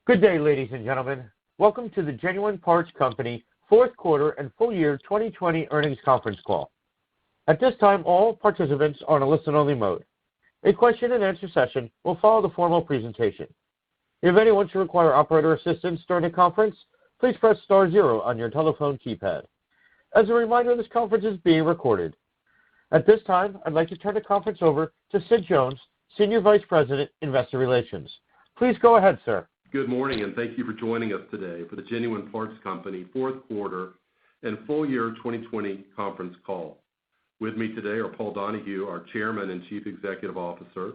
Good day, ladies and gentlemen. Welcome to the Genuine Parts Company fourth quarter and full year 2020 earnings conference call. At this time, all participants are on a listen-only mode. A question-and-answer session will follow the formal presentation. If anyone should require operator assistance during the conference, please press star zero on your telephone keypad. As a reminder, this conference is being recorded. At this time, I'd like to turn the conference over to Sid Jones, Senior Vice President, Investor Relations. Please go ahead, sir. Good morning, and thank you for joining us today for the Genuine Parts Company fourth quarter and full year 2020 conference call. With me today are Paul Donahue, our Chairman and Chief Executive Officer,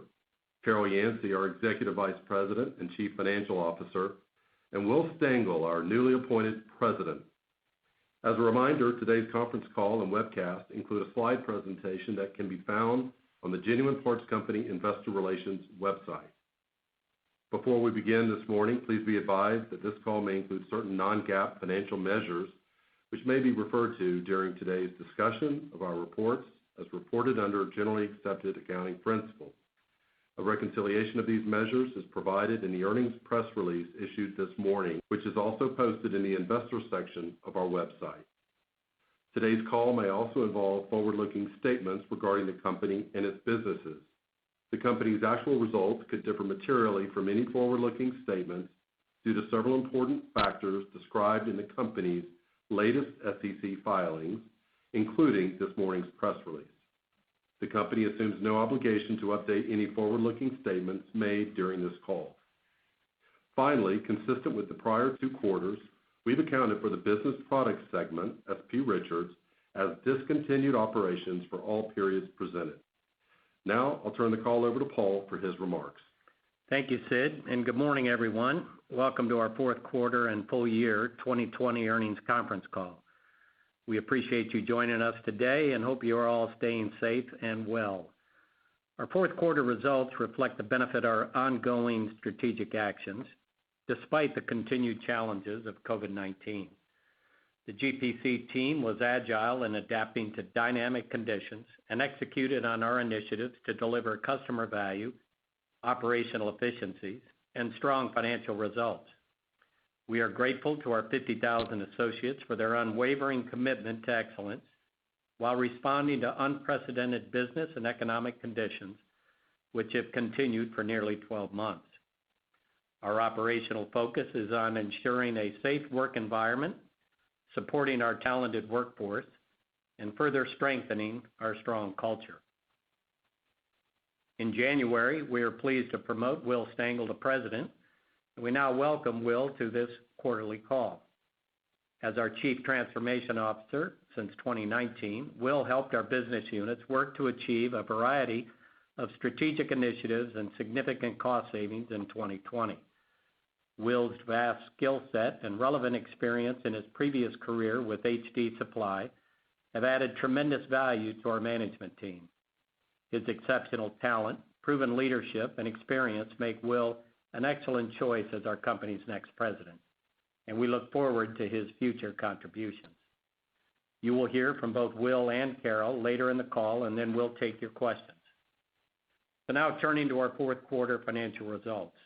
Carol Yancey, our Executive Vice President and Chief Financial Officer, and Will Stengel, our newly appointed President. As a reminder, today's conference call and webcast include a slide presentation that can be found on the Genuine Parts Company Investor Relations website. Before we begin this morning, please be advised that this call may include certain non-GAAP financial measures which may be referred to during today's discussion of our reports as reported under generally accepted accounting principles. A reconciliation of these measures is provided in the earnings press release issued this morning, which is also posted in the investor section of our website. Today's call may also involve forward-looking statements regarding the company and its businesses. The company's actual results could differ materially from any forward-looking statements due to several important factors described in the company's latest SEC filings, including this morning's press release. The company assumes no obligation to update any forward-looking statements made during this call. Finally, consistent with the prior two quarters, we've accounted for the business products segment, S.P. Richards, as discontinued operations for all periods presented. Now, I'll turn the call over to Paul for his remarks. Thank you, Sid, and good morning, everyone. Welcome to our fourth quarter and full year 2020 earnings conference call. We appreciate you joining us today and hope you are all staying safe and well. Our fourth quarter results reflect the benefit of our ongoing strategic actions, despite the continued challenges of COVID-19. The GPC team was agile in adapting to dynamic conditions and executed on our initiatives to deliver customer value, operational efficiencies, and strong financial results. We are grateful to our 50,000 associates for their unwavering commitment to excellence while responding to unprecedented business and economic conditions, which have continued for nearly 12 months. Our operational focus is on ensuring a safe work environment, supporting our talented workforce, and further strengthening our strong culture. In January, we are pleased to promote Will Stengel to President, and we now welcome Will to this quarterly call. As our Chief Transformation Officer since 2019, Will helped our business units work to achieve a variety of strategic initiatives and significant cost savings in 2020. Will's vast skill set and relevant experience in his previous career with HD Supply have added tremendous value to our management team. His exceptional talent, proven leadership, and experience make Will an excellent choice as our company's next president, and we look forward to his future contributions. You will hear from both Will and Carol later in the call, and then we'll take your questions. So now turning to our fourth quarter financial results.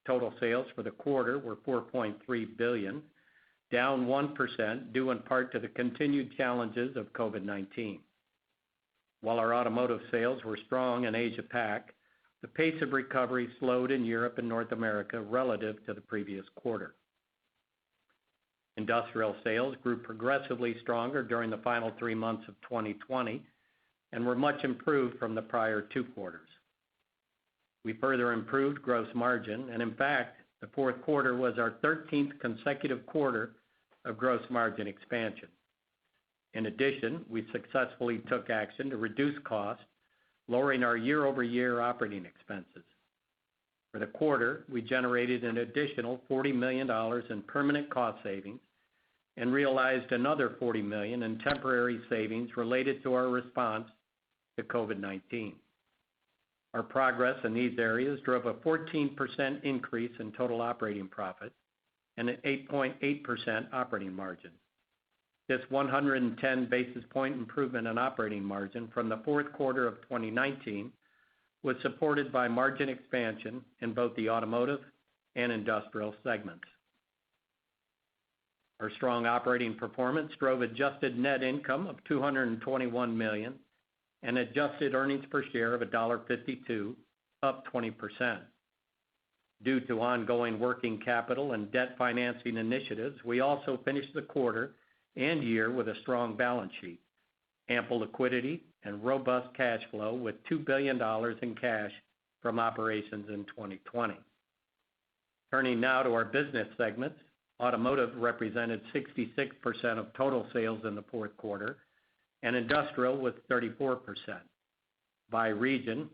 Total sales for the quarter were $4.3 billion, down 1%, due in part to the continued challenges of COVID-19. While our automotive sales were strong in Asia-Pac, the pace of recovery slowed in Europe and North America relative to the previous quarter. Industrial sales grew progressively stronger during the final 3 months of 2020 and were much improved from the prior 2 quarters. We further improved gross margin, and in fact, the fourth quarter was our 13th consecutive quarter of gross margin expansion. In addition, we successfully took action to reduce costs, lowering our year-over-year operating expenses. For the quarter, we generated an additional $40 million in permanent cost savings and realized another $40 million in temporary savings related to our response to COVID-19. Our progress in these areas drove a 14% increase in total operating profit and an 8.8% operating margin. This 110 basis point improvement in operating margin from the fourth quarter of 2019 was supported by margin expansion in both the automotive and industrial segments. Our strong operating performance drove adjusted net income of $221 million and adjusted earnings per share of $1.52, up 20%. Due to ongoing working capital and debt financing initiatives, we also finished the quarter and year with a strong balance sheet, ample liquidity, and robust cash flow with $2 billion in cash from operations in 2020. Turning now to our business segments, automotive represented 66% of total sales in the fourth quarter, and industrial was 34%. By region,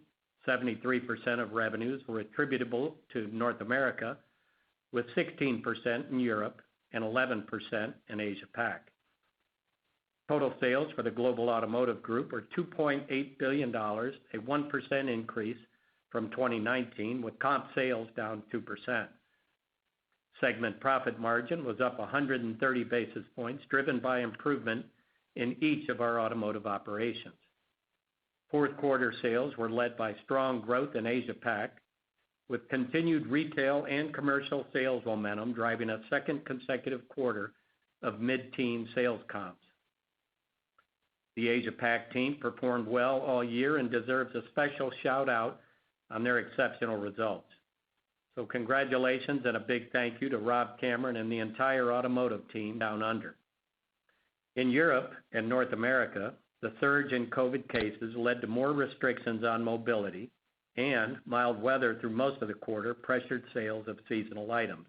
73% of revenues were attributable to North America, with 16% in Europe and 11% in Asia Pac. Total sales for the global automotive group were $2.8 billion, a 1% increase from 2019, with comp sales down 2%. Segment profit margin was up 130 basis points, driven by improvement in each of our automotive operations. Fourth quarter sales were led by strong growth in Asia Pac, with continued retail and commercial sales momentum driving a second consecutive quarter of mid-teen sales comps. The Asia Pac team performed well all year and deserves a special shout out on their exceptional results. So congratulations and a big thank you to Rob Cameron and the entire automotive team down under. In Europe and North America, the surge in COVID cases led to more restrictions on mobility, and mild weather through most of the quarter pressured sales of seasonal items.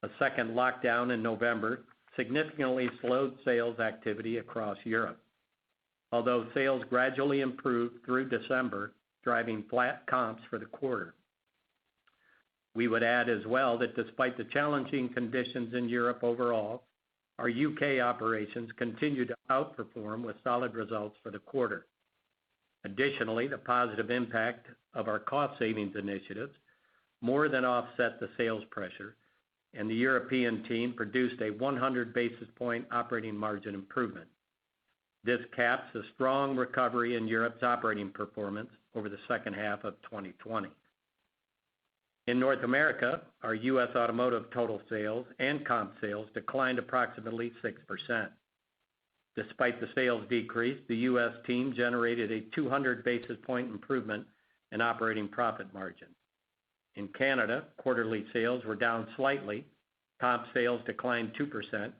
A second lockdown in November significantly slowed sales activity across Europe, although sales gradually improved through December, driving flat comps for the quarter. We would add as well that despite the challenging conditions in Europe overall, our UK operations continued to outperform with solid results for the quarter. Additionally, the positive impact of our cost savings initiatives more than offset the sales pressure, and the European team produced a 100 basis point operating margin improvement. This caps a strong recovery in Europe's operating performance over the second half of 2020. In North America, our U.S. automotive total sales and comp sales declined approximately 6%. Despite the sales decrease, the U.S. team generated a 200 basis point improvement in operating profit margin. In Canada, quarterly sales were down slightly, comp sales declined 2%,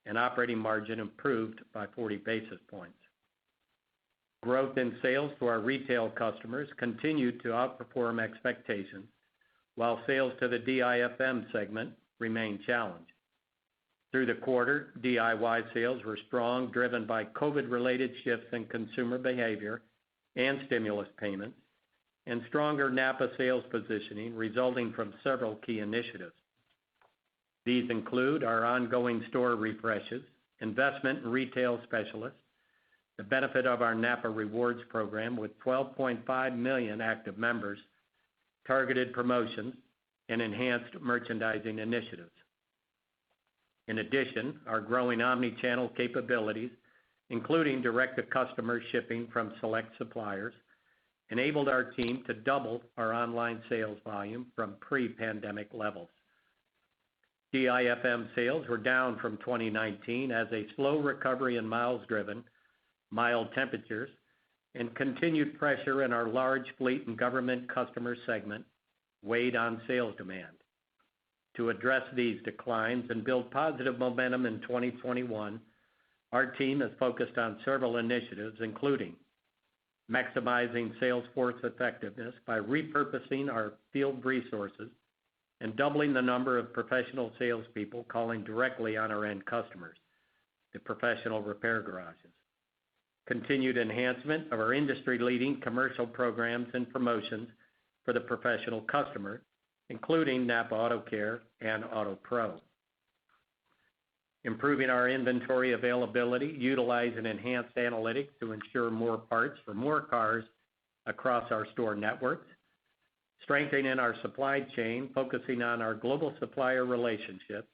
and operating margin improved by 40 basis points. Growth in sales to our retail customers continued to outperform expectations, while sales to the DIFM segment remained challenged. Through the quarter, DIY sales were strong, driven by COVID-related shifts in consumer behavior and stimulus payments, and stronger NAPA sales positioning resulting from several key initiatives. These include our ongoing store refreshes, investment in retail specialists, the benefit of our NAPA Rewards program with 12.5 million active members, targeted promotions, and enhanced merchandising initiatives. In addition, our growing omni-channel capabilities, including direct-to-customer shipping from select suppliers, enabled our team to double our online sales volume from pre-pandemic levels. DIFM sales were down from 2019 as a slow recovery in miles driven, mild temperatures, and continued pressure in our large fleet and government customer segment weighed on sales demand. To address these declines and build positive momentum in 2021, our team is focused on several initiatives, including maximizing sales force effectiveness by repurposing our field resources and doubling the number of professional salespeople calling directly on our end customers, the professional repair garages. Continued enhancement of our industry-leading commercial programs and promotions for the professional customer, including NAPA Auto Care and Auto Pro. Improving our inventory availability, utilizing enhanced analytics to ensure more parts for more cars across our store networks. Strengthening our supply chain, focusing on our global supplier relationships,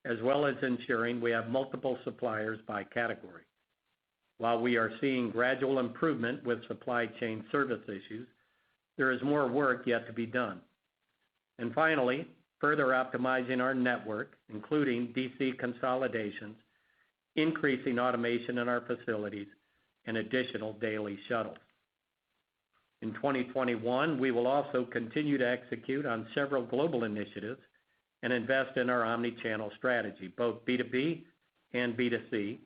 as well as ensuring we have multiple suppliers by category. While we are seeing gradual improvement with supply chain service issues, there is more work yet to be done. And finally, further optimizing our network, including DC consolidations, increasing automation in our facilities, and additional daily shuttles. In 2021, we will also continue to execute on several global initiatives and invest in our omni-channel strategy, both B2B and B2C,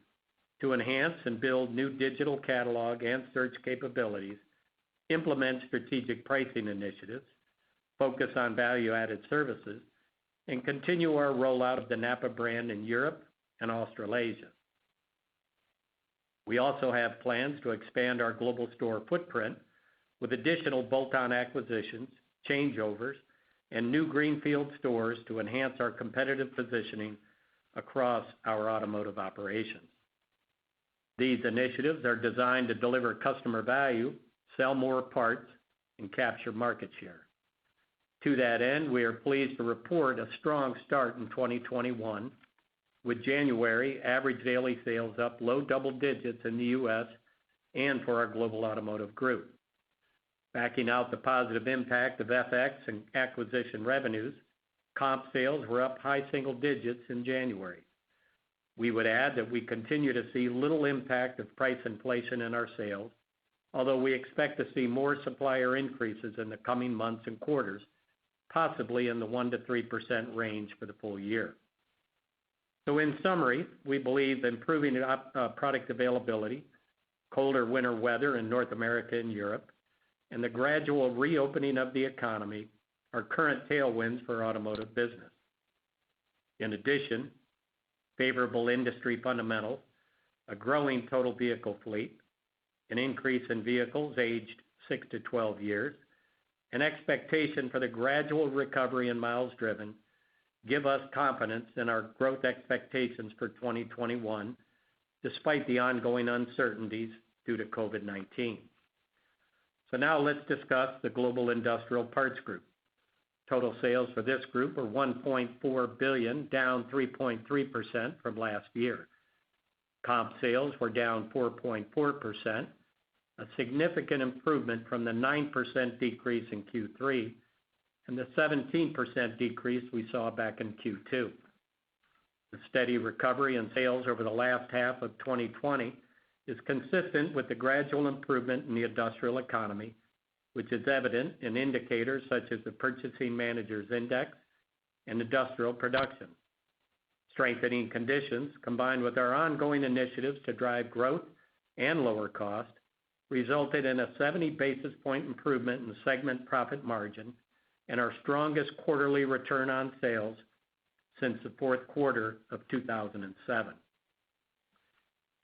to enhance and build new digital catalog and search capabilities, implement strategic pricing initiatives, focus on value-added services, and continue our rollout of the NAPA brand in Europe and Australasia. We also have plans to expand our global store footprint with additional bolt-on acquisitions, changeovers, and new greenfield stores to enhance our competitive positioning across our automotive operations. These initiatives are designed to deliver customer value, sell more parts, and capture market share. To that end, we are pleased to report a strong start in 2021, with January average daily sales up low double digits in the U.S. and for our global automotive group. Backing out the positive impact of FX and acquisition revenues, comp sales were up high single digits in January. We would add that we continue to see little impact of price inflation in our sales, although we expect to see more supplier increases in the coming months and quarters, possibly in the 1% to 3% range for the full year. So in summary, we believe improving product availability, colder winter weather in North America and Europe, and the gradual reopening of the economy are current tailwinds for automotive business. In addition, favorable industry fundamentals, a growing total vehicle fleet, an increase in vehicles aged 6 to 12 years, and expectation for the gradual recovery in miles driven give us confidence in our growth expectations for 2021, despite the ongoing uncertainties due to COVID-19. So now let's discuss the Global Industrial Parts Group. Total sales for this group are $1.4 billion, down 3.3% from last year. Comp sales were down 4.4%, a significant improvement from the 9% decrease in Q3 and the 17% decrease we saw back in Q2. The steady recovery in sales over the last half of 2020 is consistent with the gradual improvement in the industrial economy, which is evident in indicators such as the Purchasing Managers' Index and industrial production. Strengthening conditions, combined with our ongoing initiatives to drive growth and lower cost, resulted in a 70 basis point improvement in segment profit margin and our strongest quarterly return on sales since the fourth quarter of 2007.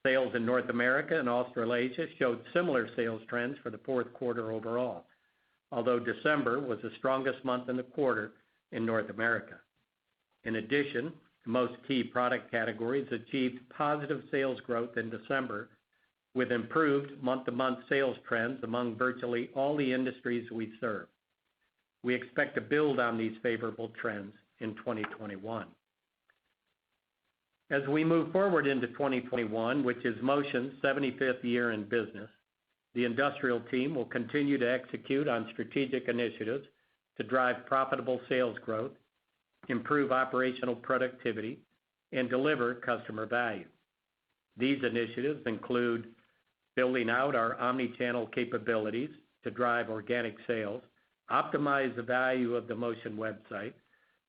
Sales in North America and Australasia showed similar sales trends for the fourth quarter overall, although December was the strongest month in the quarter in North America. In addition, most key product categories achieved positive sales growth in December, with improved month-to-month sales trends among virtually all the industries we serve. We expect to build on these favorable trends in 2021. As we move forward into 2021, which is Motion's 75th year in business, the industrial team will continue to execute on strategic initiatives to drive profitable sales growth, improve operational productivity, and deliver customer value. These initiatives include building out our omni-channel capabilities to drive organic sales, optimize the value of the Motion website,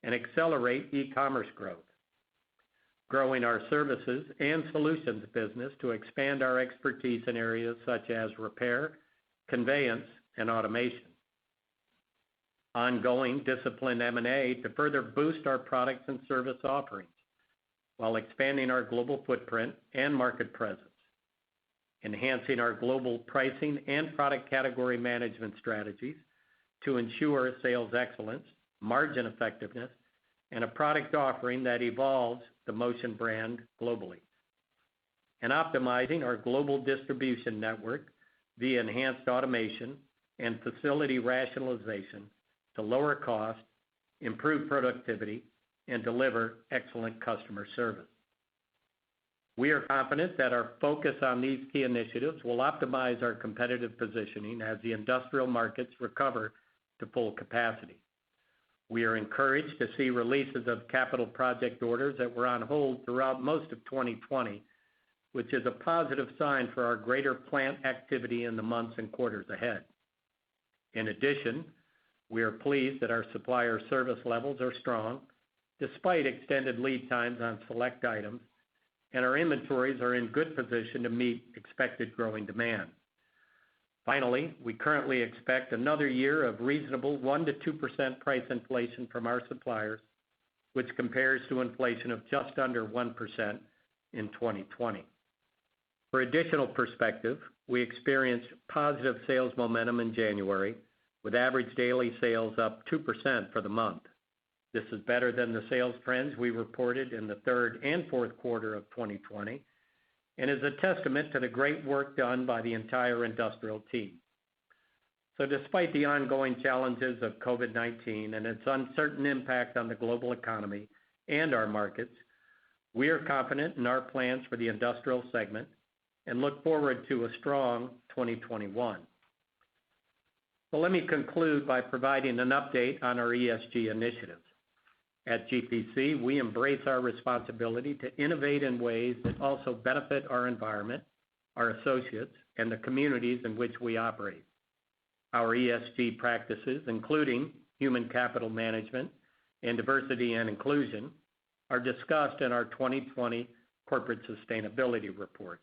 and accelerate e-commerce growth. Growing our services and solutions business to expand our expertise in areas such as repair, conveyance, and automation. Ongoing disciplined M&A to further boost our products and service offerings while expanding our global footprint and market presence. Enhancing our global pricing and product category management strategies to ensure sales excellence, margin effectiveness, and a product offering that evolves the Motion brand globally. And optimizing our global distribution network via enhanced automation and facility rationalization to lower cost, improve productivity, and deliver excellent customer service. We are confident that our focus on these key initiatives will optimize our competitive positioning as the industrial markets recover to full capacity. We are encouraged to see releases of capital project orders that were on hold throughout most of 2020, which is a positive sign for our greater plant activity in the months and quarters ahead. In addition, we are pleased that our supplier service levels are strong despite extended lead times on select items, and our inventories are in good position to meet expected growing demand. Finally, we currently expect another year of reasonable 1% to 2% price inflation from our suppliers, which compares to inflation of just under 1% in 2020. For additional perspective, we experienced positive sales momentum in January, with average daily sales up 2% for the month. This is better than the sales trends we reported in the third and fourth quarter of 2020, and is a testament to the great work done by the entire industrial team. So despite the ongoing challenges of COVID-19 and its uncertain impact on the global economy and our markets, we are confident in our plans for the industrial segment and look forward to a strong 2021. So let me conclude by providing an update on our ESG initiatives. At GPC, we embrace our responsibility to innovate in ways that also benefit our environment, our associates, and the communities in which we operate. Our ESG practices, including human capital management and diversity and inclusion, are discussed in our 2020 Corporate Sustainability Report.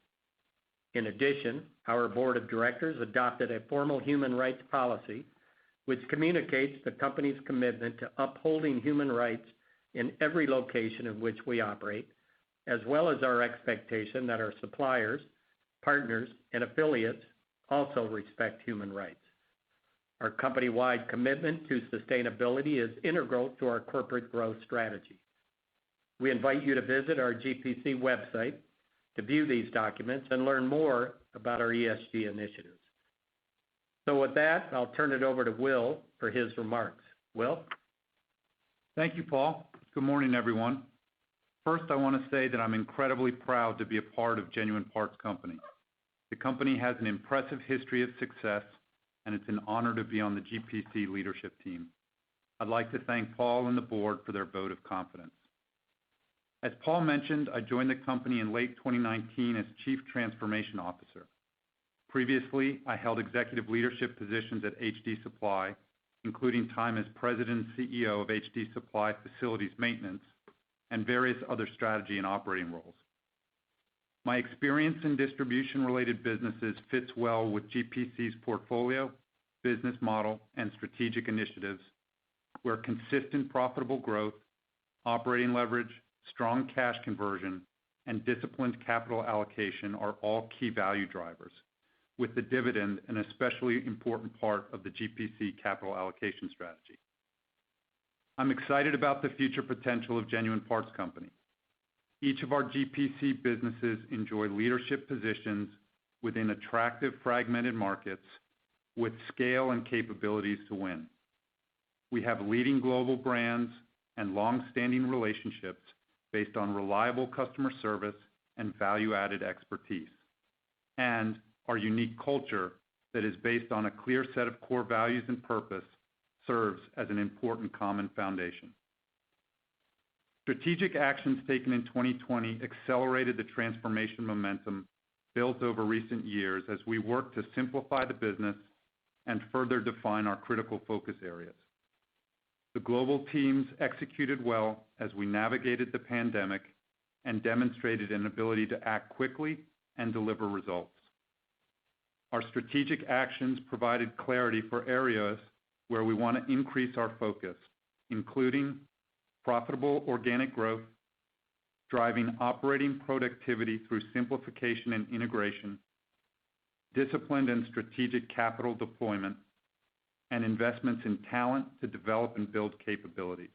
In addition, our Board of Directors adopted a formal human rights policy which communicates the company's commitment to upholding human rights in every location in which we operate, as well as our expectation that our suppliers, partners, and affiliates also respect human rights. Our company-wide commitment to sustainability is integral to our corporate growth strategy. We invite you to visit our GPC website to view these documents and learn more about our ESG initiatives. So with that, I'll turn it over to Will for his remarks. Will? Thank you, Paul. Good morning, everyone. First, I want to say that I'm incredibly proud to be a part of Genuine Parts Company. The company has an impressive history of success, and it's an honor to be on the GPC leadership team. I'd like to thank Paul and the board for their vote of confidence. As Paul mentioned, I joined the company in late 2019 as Chief Transformation Officer. Previously, I held executive leadership positions at HD Supply, including time as President and CEO of HD Supply Facilities Maintenance and various other strategy and operating roles. My experience in distribution-related businesses fits well with GPC's portfolio, business model, and strategic initiatives, where consistent profitable growth, operating leverage, strong cash conversion, and disciplined capital allocation are all key value drivers, with the dividend an especially important part of the GPC capital allocation strategy. I'm excited about the future potential of Genuine Parts Company. Each of our GPC businesses enjoy leadership positions within attractive fragmented markets with scale and capabilities to win. We have leading global brands and long-standing relationships based on reliable customer service and value-added expertise, and our unique culture that is based on a clear set of core values and purpose serves as an important common foundation. Strategic actions taken in 2020 accelerated the transformation momentum built over recent years as we work to simplify the business and further define our critical focus areas. The global teams executed well as we navigated the pandemic and demonstrated an ability to act quickly and deliver results. Our strategic actions provided clarity for areas where we want to increase our focus, including profitable organic growth, driving operating productivity through simplification and integration, disciplined and strategic capital deployment, and investments in talent to develop and build capabilities.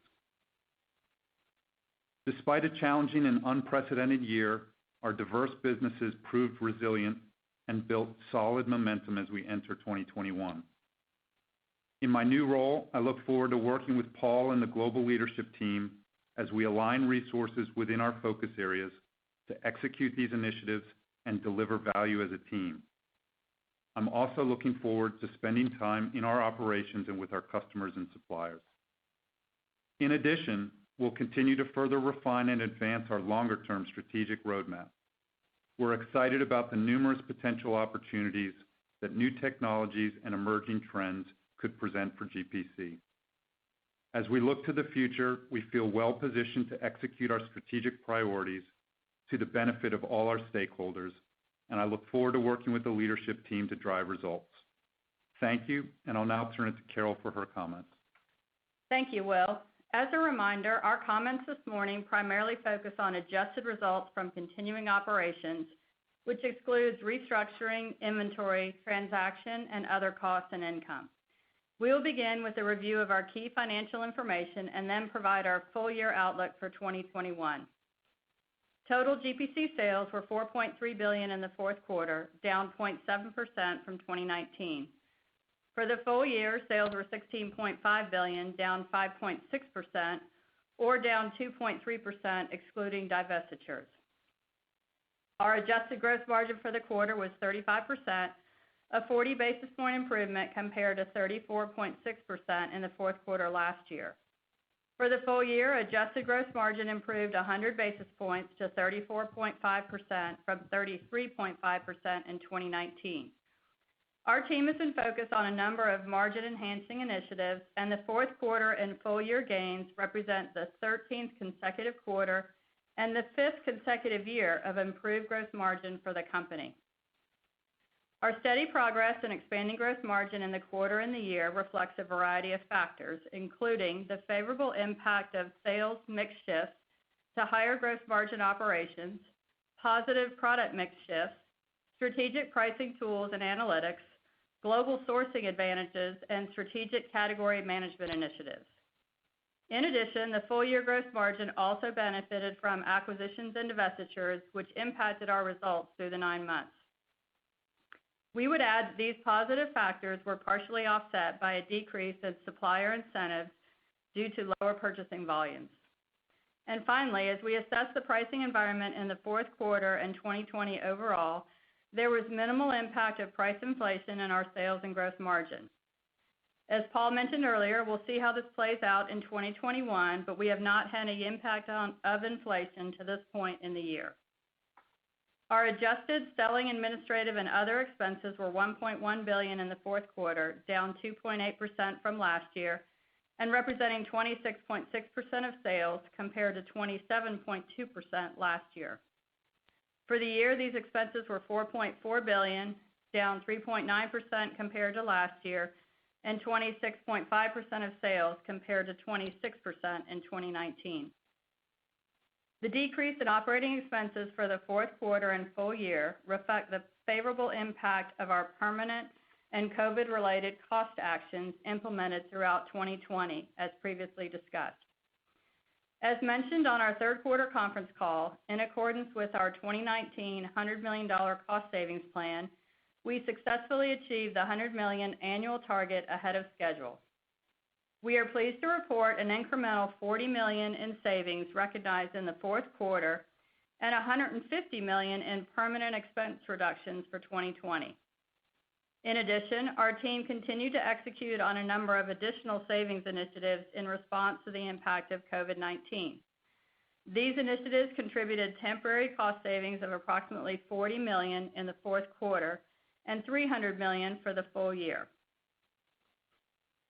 Despite a challenging and unprecedented year, our diverse businesses proved resilient and built solid momentum as we enter 2021. In my new role, I look forward to working with Paul and the global leadership team as we align resources within our focus areas to execute these initiatives and deliver value as a team. I'm also looking forward to spending time in our operations and with our customers and suppliers. In addition, we'll continue to further refine and advance our longer-term strategic roadmap. We're excited about the numerous potential opportunities that new technologies and emerging trends could present for GPC. As we look to the future, we feel well-positioned to execute our strategic priorities to the benefit of all our stakeholders, and I look forward to working with the leadership team to drive results. Thank you, and I'll now turn it to Carol for her comments. Thank you, Will. As a reminder, our comments this morning primarily focus on adjusted results from continuing operations, which excludes restructuring, inventory, transaction, and other costs and income. We will begin with a review of our key financial information and then provide our full-year outlook for 2021. Total GPC sales were $4.3 billion in the fourth quarter, down 0.7% from 2019. For the full year, sales were $16.5 billion, down 5.6%, or down 2.3% excluding divestitures. Our adjusted gross margin for the quarter was 35%, a 40 basis point improvement compared to 34.6% in the fourth quarter last year. For the full year, adjusted gross margin improved 100 basis points to 34.5% from 33.5% in 2019. Our team has been focused on a number of margin-enhancing initiatives, and the fourth quarter and full-year gains represent the 13th consecutive quarter and the 5th consecutive year of improved gross margin for the company. Our steady progress in expanding gross margin in the quarter and the year reflects a variety of factors, including the favorable impact of sales mix shifts to higher gross margin operations, positive product mix shifts, strategic pricing tools and analytics, global sourcing advantages, and strategic category management initiatives. In addition, the full-year gross margin also benefited from acquisitions and divestitures, which impacted our results through the 9 months. We would add that these positive factors were partially offset by a decrease in supplier incentives due to lower purchasing volumes. And finally, as we assess the pricing environment in the fourth quarter and 2020 overall, there was minimal impact of price inflation in our sales and gross margin. As Paul mentioned earlier, we'll see how this plays out in 2021, but we have not had any impact of inflation to this point in the year. Our adjusted selling, administrative, and other expenses were $1.1 billion in the fourth quarter, down 2.8% from last year, and representing 26.6% of sales compared to 27.2% last year. For the year, these expenses were $4.4 billion, down 3.9% compared to last year, and 26.5% of sales compared to 26% in 2019. The decrease in operating expenses for the fourth quarter and full year reflect the favorable impact of our permanent and COVID-related cost actions implemented throughout 2020, as previously discussed. As mentioned on our third quarter conference call, in accordance with our 2019 $100 million cost savings plan, we successfully achieved the $100 million annual target ahead of schedule. We are pleased to report an incremental $40 million in savings recognized in the fourth quarter and $150 million in permanent expense reductions for 2020. In addition, our team continued to execute on a number of additional savings initiatives in response to the impact of COVID-19. These initiatives contributed temporary cost savings of approximately $40 million in the fourth quarter and $300 million for the full year.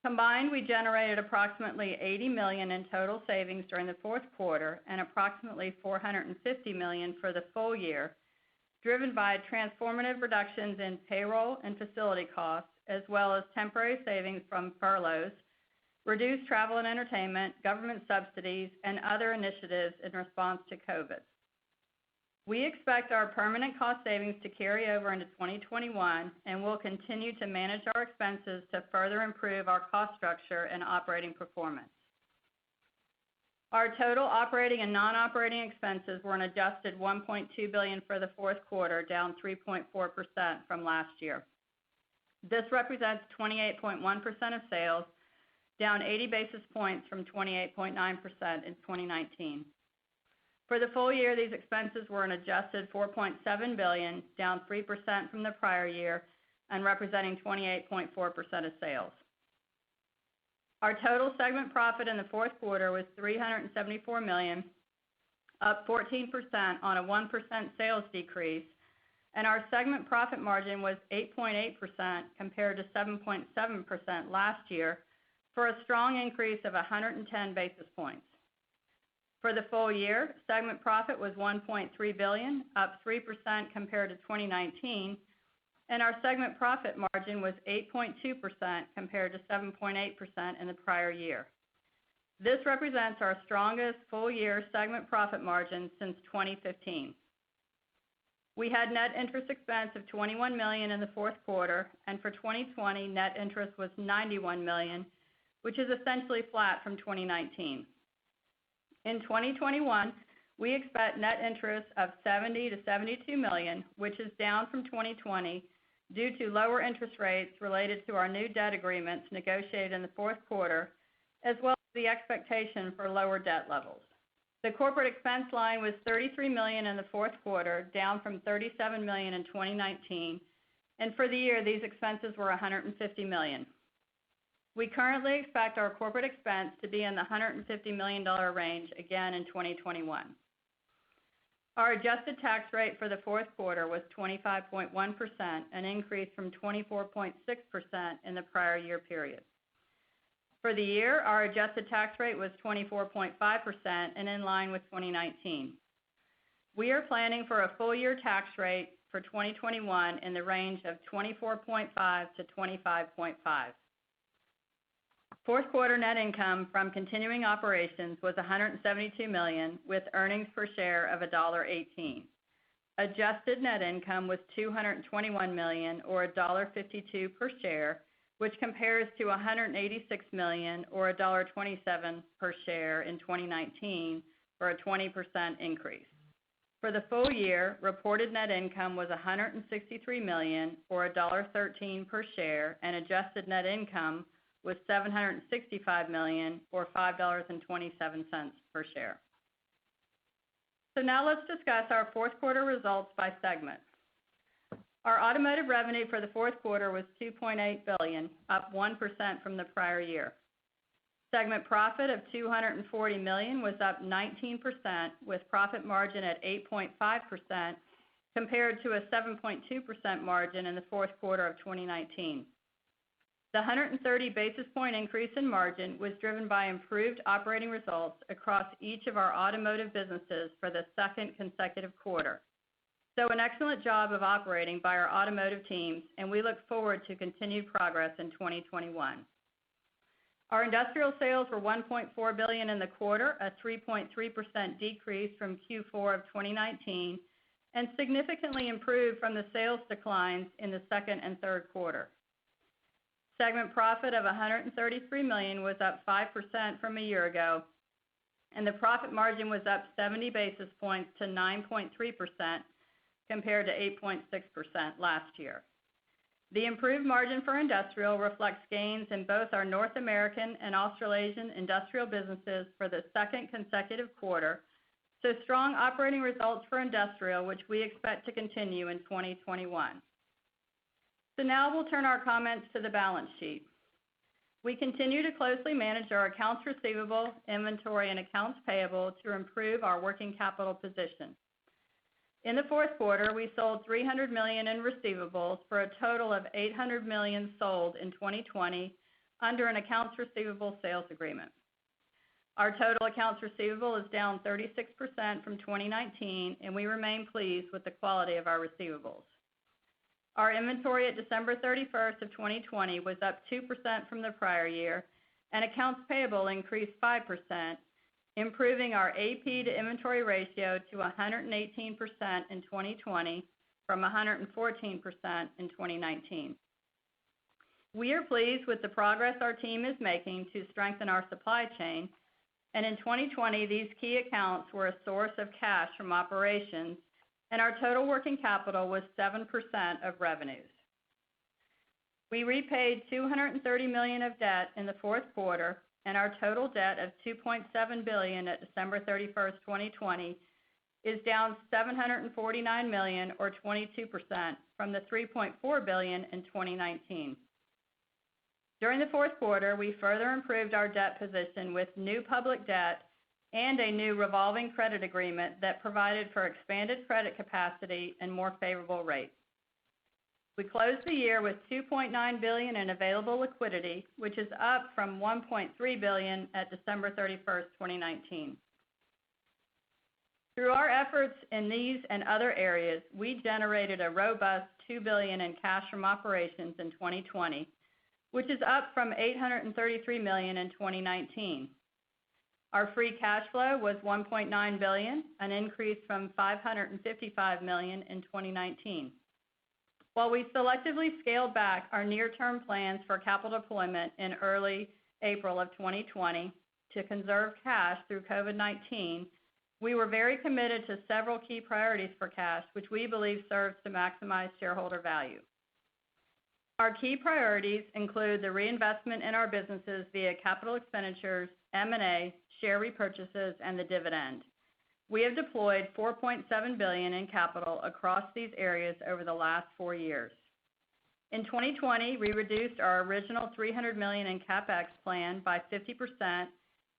Combined, we generated approximately $80 million in total savings during the fourth quarter and approximately $450 million for the full year, driven by transformative reductions in payroll and facility costs, as well as temporary savings from furloughs, reduced travel and entertainment, government subsidies, and other initiatives in response to COVID. We expect our permanent cost savings to carry over into 2021, and we'll continue to manage our expenses to further improve our cost structure and operating performance. Our total operating and non-operating expenses were an adjusted $1.2 billion for the fourth quarter, down 3.4% from last year. This represents 28.1% of sales, down 80 basis points from 28.9% in 2019. For the full year, these expenses were an adjusted $4.7 billion, down 3% from the prior year, and representing 28.4% of sales. Our total segment profit in the fourth quarter was $374 million, up 14% on a 1% sales decrease, and our segment profit margin was 8.8% compared to 7.7% last year, for a strong increase of 110 basis points. For the full year, segment profit was $1.3 billion, up 3% compared to 2019, and our segment profit margin was 8.2% compared to 7.8% in the prior year. This represents our strongest full-year segment profit margin since 2015. We had net interest expense of $21 million in the fourth quarter, and for 2020, net interest was $91 million, which is essentially flat from 2019. In 2021, we expect net interest of $70 to $72 million, which is down from 2020 due to lower interest rates related to our new debt agreements negotiated in the fourth quarter, as well as the expectation for lower debt levels. The corporate expense line was $33 million in the fourth quarter, down from $37 million in 2019, and for the year, these expenses were $150 million. We currently expect our corporate expense to be in the $150 million range again in 2021. Our adjusted tax rate for the fourth quarter was 25.1%, an increase from 24.6% in the prior year period. For the year, our adjusted tax rate was 24.5% and in line with 2019. We are planning for a full-year tax rate for 2021 in the range of 24.5 to 25.5. Fourth quarter net income from continuing operations was $172 million, with earnings per share of $1.18. Adjusted net income was $221 million, or $1.52 per share, which compares to $186 million, or $1.27 per share in 2019, for a 20% increase. For the full year, reported net income was $163 million, or $1.13 per share, and adjusted net income was $765 million, or $5.27 per share. So now let's discuss our fourth quarter results by segment. Our automotive revenue for the fourth quarter was $2.8 billion, up 1% from the prior year. Segment profit of $240 million was up 19%, with profit margin at 8.5% compared to a 7.2% margin in the fourth quarter of 2019. The 130 basis point increase in margin was driven by improved operating results across each of our automotive businesses for the second consecutive quarter. So an excellent job of operating by our automotive teams, and we look forward to continued progress in 2021. Our industrial sales were $1.4 billion in the quarter, a 3.3% decrease from Q4 of 2019, and significantly improved from the sales declines in the second and third quarter. Segment profit of $133 million was up 5% from a year ago, and the profit margin was up 70 basis points to 9.3% compared to 8.6% last year. The improved margin for industrial reflects gains in both our North American and Australasian industrial businesses for the second consecutive quarter, so strong operating results for industrial, which we expect to continue in 2021. So now we'll turn our comments to the balance sheet. We continue to closely manage our accounts receivable, inventory, and accounts payable to improve our working capital position. In the fourth quarter, we sold $300 million in receivables for a total of $800 million sold in 2020 under an accounts receivable sales agreement. Our total accounts receivable is down 36% from 2019, and we remain pleased with the quality of our receivables. Our inventory at December 31st of 2020 was up 2% from the prior year, and accounts payable increased 5%, improving our AP to inventory ratio to 118% in 2020 from 114% in 2019. We are pleased with the progress our team is making to strengthen our supply chain, and in 2020, these key accounts were a source of cash from operations, and our total working capital was 7% of revenues. We repaid $230 million of debt in the fourth quarter, and our total debt of $2.7 billion at December 31st, 2020 is down $749 million, or 22%, from the $3.4 billion in 2019. During the fourth quarter, we further improved our debt position with new public debt and a new revolving credit agreement that provided for expanded credit capacity and more favorable rates. We closed the year with $2.9 billion in available liquidity, which is up from $1.3 billion at December 31st, 2019. Through our efforts in these and other areas, we generated a robust $2 billion in cash from operations in 2020, which is up from $833 million in 2019. Our free cash flow was $1.9 billion, an increase from $555 million in 2019. While we selectively scaled back our near-term plans for capital deployment in early April of 2020 to conserve cash through COVID-19, we were very committed to several key priorities for cash, which we believe serves to maximize shareholder value. Our key priorities include the reinvestment in our businesses via capital expenditures, M&A, share repurchases, and the dividend. We have deployed $4.7 billion in capital across these areas over the last 4 years. In 2020, we reduced our original $300 million in CapEx plan by 50%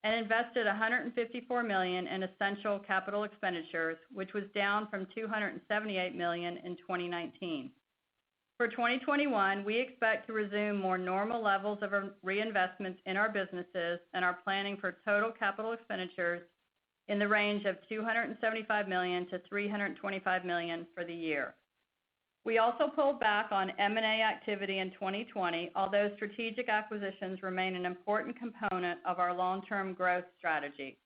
and invested $154 million in essential capital expenditures, which was down from $278 million in 2019. For 2021, we expect to resume more normal levels of reinvestments in our businesses and are planning for total capital expenditures in the range of $275 million to $325 million for the year. We also pulled back on M&A activity in 2020, although strategic acquisitions remain an important component of our long-term growth strategy.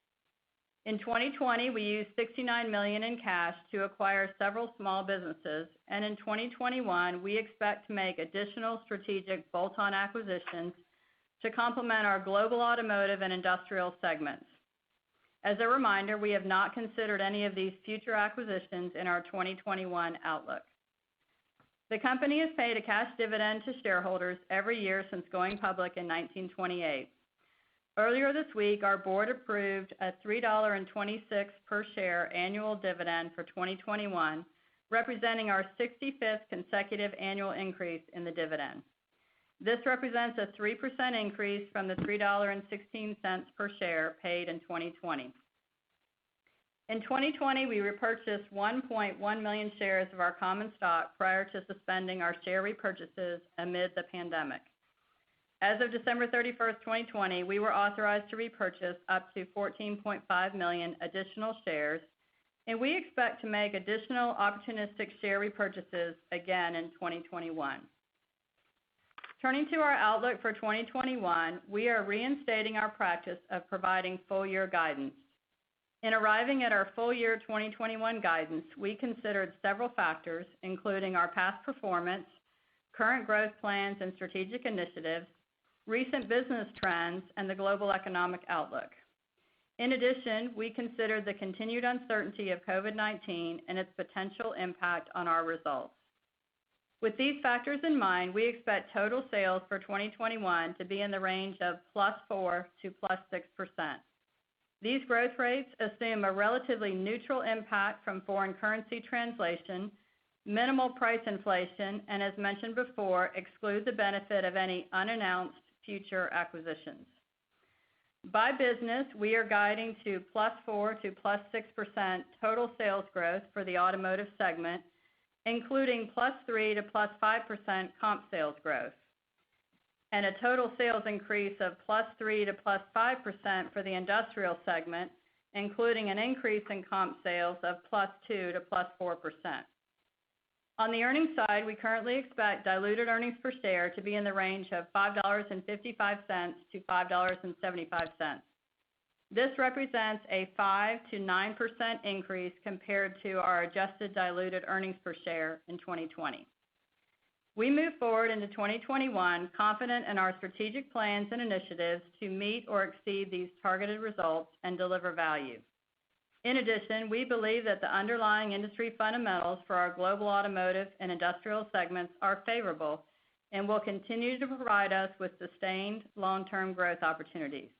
In 2020, we used $69 million in cash to acquire several small businesses, and in 2021, we expect to make additional strategic bolt-on acquisitions to complement our global automotive and industrial segments. As a reminder, we have not considered any of these future acquisitions in our 2021 outlook. The company has paid a cash dividend to shareholders every year since going public in 1928. Earlier this week, our board approved a $3.26 per share annual dividend for 2021, representing our 65th consecutive annual increase in the dividend. This represents a 3% increase from the $3.16 per share paid in 2020. In 2020, we repurchased 1.1 million shares of our common stock prior to suspending our share repurchases amid the pandemic. As of December 31st, 2020, we were authorized to repurchase up to 14.5 million additional shares, and we expect to make additional opportunistic share repurchases again in 2021. Turning to our outlook for 2021, we are reinstating our practice of providing full-year guidance. In arriving at our full-year 2021 guidance, we considered several factors, including our past performance, current growth plans and strategic initiatives, recent business trends, and the global economic outlook. In addition, we considered the continued uncertainty of COVID-19 and its potential impact on our results. With these factors in mind, we expect total sales for 2021 to be in the range of +4% to +6%. These growth rates assume a relatively neutral impact from foreign currency translation, minimal price inflation, and as mentioned before, exclude the benefit of any unannounced future acquisitions. By business, we are guiding to +4% to +6% total sales growth for the automotive segment, including +3% to +5% comp sales growth, and a total sales increase of +3% to +5% for the industrial segment, including an increase in comp sales of +2% to +4%. On the earnings side, we currently expect diluted earnings per share to be in the range of $5.55 to $5.75. This represents a 5% to 9% increase compared to our adjusted diluted earnings per share in 2020. We move forward into 2021 confident in our strategic plans and initiatives to meet or exceed these targeted results and deliver value. In addition, we believe that the underlying industry fundamentals for our global automotive and industrial segments are favorable and will continue to provide us with sustained long-term growth opportunities.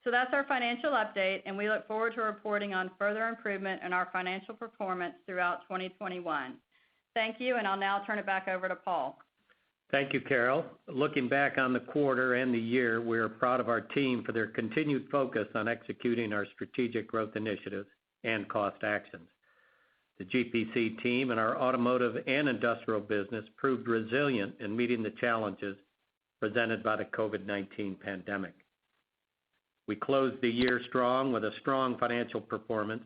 So that's our financial update, and we look forward to reporting on further improvement in our financial performance throughout 2021. Thank you, and I'll now turn it back over to Paul. Thank you, Carol. Looking back on the quarter and the year, we are proud of our team for their continued focus on executing our strategic growth initiatives and cost actions. The GPC team and our automotive and industrial business proved resilient in meeting the challenges presented by the COVID-19 pandemic. We closed the year strong with a strong financial performance.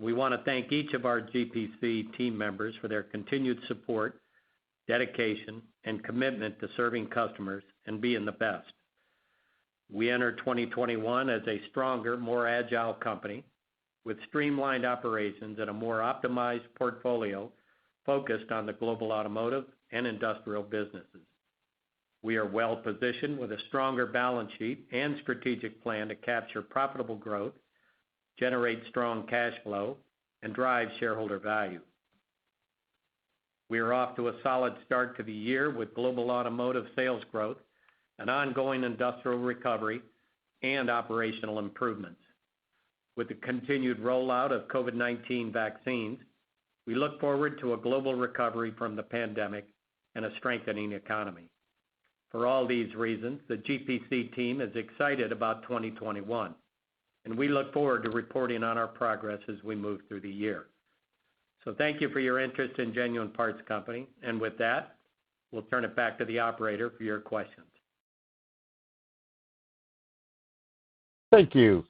We want to thank each of our GPC team members for their continued support, dedication, and commitment to serving customers and being the best. We enter 2021 as a stronger, more agile company with streamlined operations and a more optimized portfolio focused on the global automotive and industrial businesses. We are well positioned with a stronger balance sheet and strategic plan to capture profitable growth, generate strong cash flow, and drive shareholder value. We are off to a solid start to the year with global automotive sales growth, an ongoing industrial recovery, and operational improvements. With the continued rollout of COVID-19 vaccines, we look forward to a global recovery from the pandemic and a strengthening economy. For all these reasons, the GPC team is excited about 2021, and we look forward to reporting on our progress as we move through the year. So thank you for your interest in Genuine Parts Company, and with that, we'll turn it back to the operator for your questions. Thank you.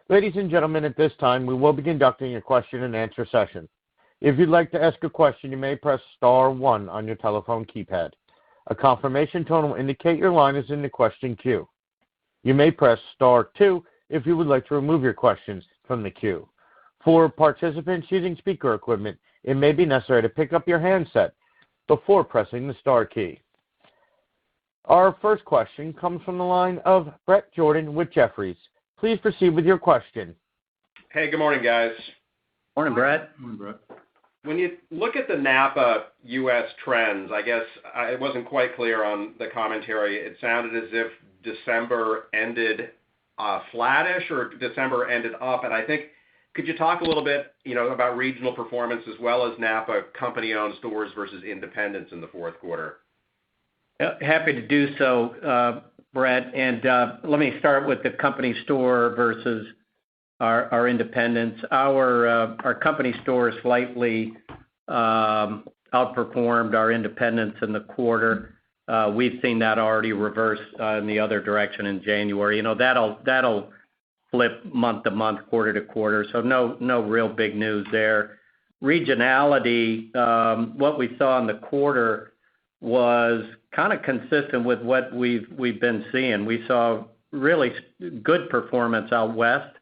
Ladies and gentlemen, at this time, we will be conducting a question-and-answer session. If you'd like to ask a question, you may press star 1 on your telephone keypad. A confirmation tone will indicate your line is in the question queue. You may press star 2 if you would like to remove your questions from the queue. For participants using speaker equipment, it may be necessary to pick up your handset before pressing the star key. Our first question comes from the line of Bret Jordan with Jefferies. Please proceed with your question. Hey, good morning, guys. Morning, Brett. Morning, Brett. When you look at the NAPA U.S. trends, I guess it wasn't quite clear on the commentary. It sounded as if December ended flattish or December ended up. And I think, could you talk a little bit, about regional performance as well as NAPA company-owned stores versus independents in the fourth quarter? Happy to do so, Brett. And let me start with the company store versus our independents. Our company store slightly outperformed our independents in the quarter. We've seen that already reverse in the other direction in January. That'll flip month to month, quarter to quarter. So no real big news there. Regionality, what we saw in the quarter was kind of consistent with what we've been seeing. We saw really good performance out west.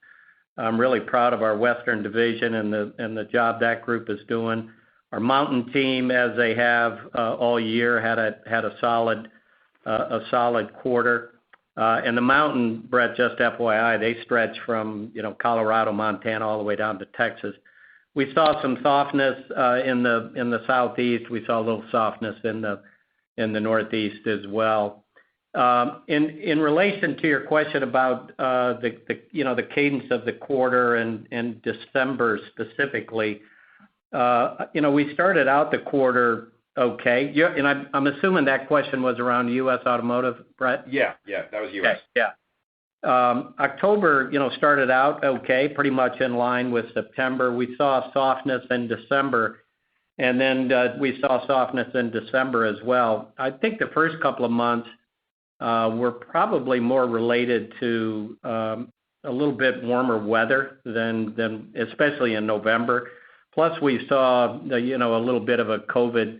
I'm really proud of our Western division and the job that group is doing. Our Mountain team, as they have all year, had a solid quarter. And the Mountain, Brett, just FYI, they stretch from Colorado, Montana, all the way down to Texas. We saw some softness in the southeast. We saw a little softness in the northeast as well. In relation to your question about the cadence of the quarter and December specifically, we started out the quarter okay. And I'm assuming that question was around U.S. automotive, Brett? Yeah, that was U.S. Yeah. October, started out okay, pretty much in line with September. We saw softness in December, and then we saw softness in December as well. I think the first couple of months were probably more related to a little bit warmer weather than especially in November. Plus, we saw a little bit of a COVID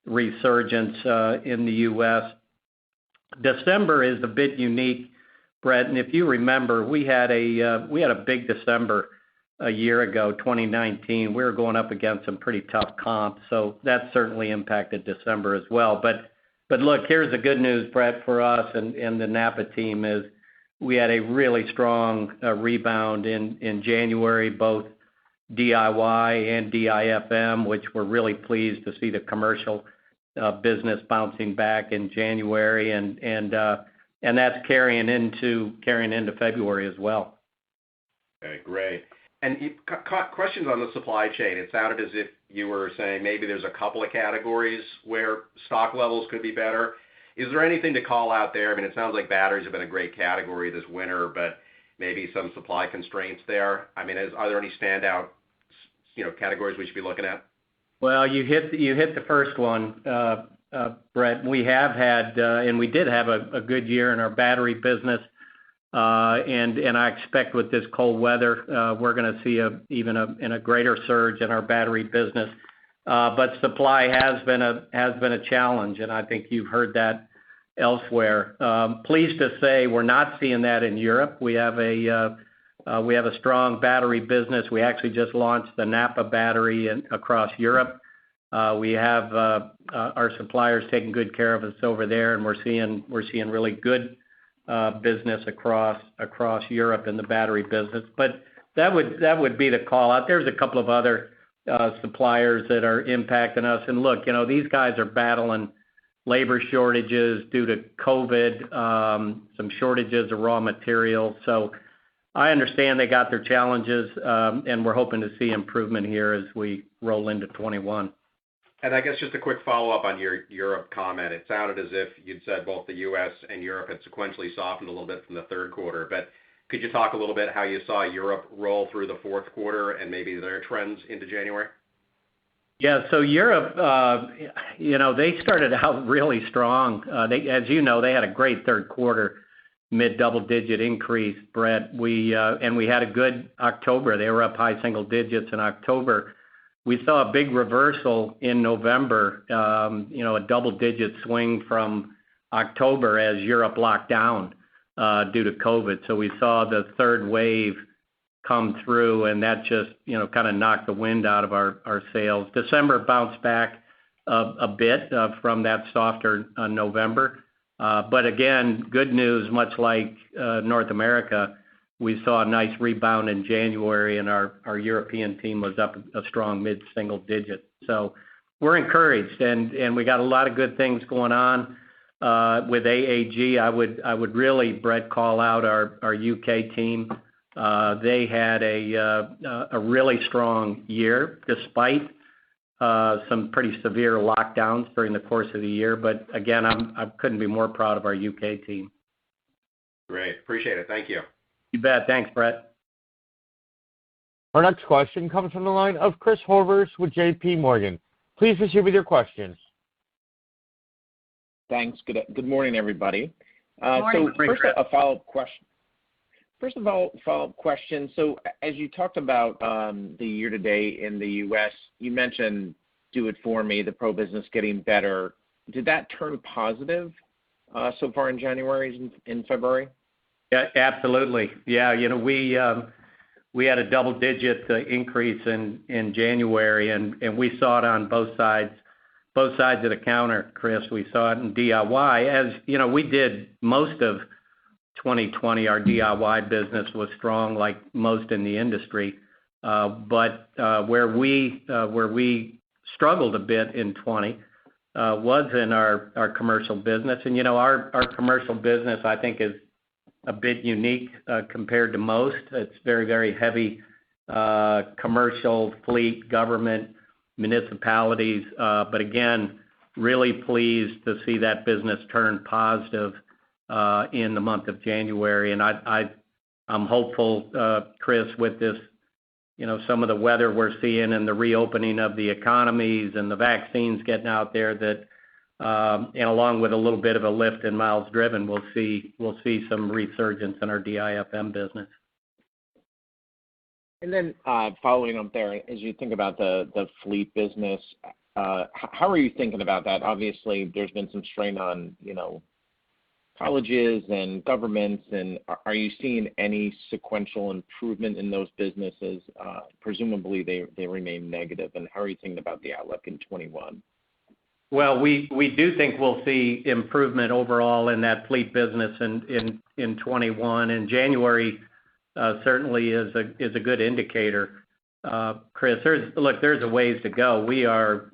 resurgence in the U.S. December is a bit unique, Brett, and if you remember, we had a big December a year ago, 2019. We were going up against some pretty tough comps, so that certainly impacted December as well. But look, here's the good news, Brett, for us and the NAPA team is we had a really strong rebound in January, both DIY and DIFM, which we're really pleased to see the commercial business bouncing back in January, and that's carrying into February as well. Okay, great. And questions on the supply chain. It sounded as if you were saying maybe there's a couple of categories where stock levels could be better. Is there anything to call out there? I mean, it sounds like batteries have been a great category this winter, but maybe some supply constraints there. I mean, are there any standout, categories we should be looking at? Well, you hit the first one, Brett. We have had, and we did have a good year in our battery business, and I expect with this cold weather, we're going to see even a greater surge in our battery business. But supply has been a challenge, and I think you've heard that elsewhere. Pleased to say we're not seeing that in Europe. We have a strong battery business. We actually just launched the Napa battery across Europe. We have our suppliers taking good care of us over there, and we're seeing really good business across Europe in the battery business. But that would be the call out. There's a couple of other suppliers that are impacting us. And look, these guys are battling labor shortages due to COVID, some shortages of raw materials. So I understand they got their challenges, and we're hoping to see improvement here as we roll into 21. And I guess just a quick follow-up on your Europe comment. It sounded as if you'd said both the U.S. and Europe had sequentially softened a little bit from the third quarter. But could you talk a little bit how you saw Europe roll through the fourth quarter and maybe their trends into January? Yeah, so Europe, they started out really strong. As you know, they had a great third quarter, mid-double-digit increase, Brett. We had a good October. They were up high single digits in October. We saw a big reversal in November, a double-digit swing from October as Europe locked down due to COVID. So we saw the third wave come through, and that just, kind of knocked the wind out of our sales. December bounced back a bit from that softer November. But again, good news, much like North America, we saw a nice rebound in January, and our European team was up a strong mid-single digit. So we're encouraged, and we got a lot of good things going on with AAG. I would really, Brett, call out our UK team. They had a really strong year despite some pretty severe lockdowns during the course of the year. But again, I couldn't be more proud of our UK team. Great. Appreciate it. Thank you. You bet. Thanks, Brett. Our next question comes from the line of Chris Horvers with J.P. Morgan. Please proceed with your question. Thanks. Good morning, everybody. Morning. So first, a follow-up question. First of all, follow-up question. So as you talked about the year-to-date in the U.S., you mentioned Do It For Me, the pro business getting better. Did that turn positive so far in January and February? Yeah, absolutely. Yeah, we had a double-digit increase in January, and we saw it on both sides of the counter, Chris. We saw it in DIY. As we did most of 2020, our DIY business was strong, like most in the industry. But where we struggled a bit in 20 was in our commercial business. And our commercial business, I think, is a bit unique compared to most. It's very, very heavy commercial, fleet, government, municipalities. But again, really pleased to see that business turn positive in the month of January. And I'm hopeful, Chris, with this, some of the weather we're seeing and the reopening of the economies and the vaccines getting out there, that and along with a little bit of a lift in miles driven, we'll see some resurgence in our DIFM business. And then following up there, as you think about the fleet business, how are you thinking about that? Obviously, there's been some strain on, colleges and governments, and are you seeing any sequential improvement in those businesses? Presumably, they remain negative. And how are you thinking about the outlook in 21? Well, we do think we'll see improvement overall in that fleet business in 21, and January certainly is a good indicator. Chris, there's a ways to go. We are,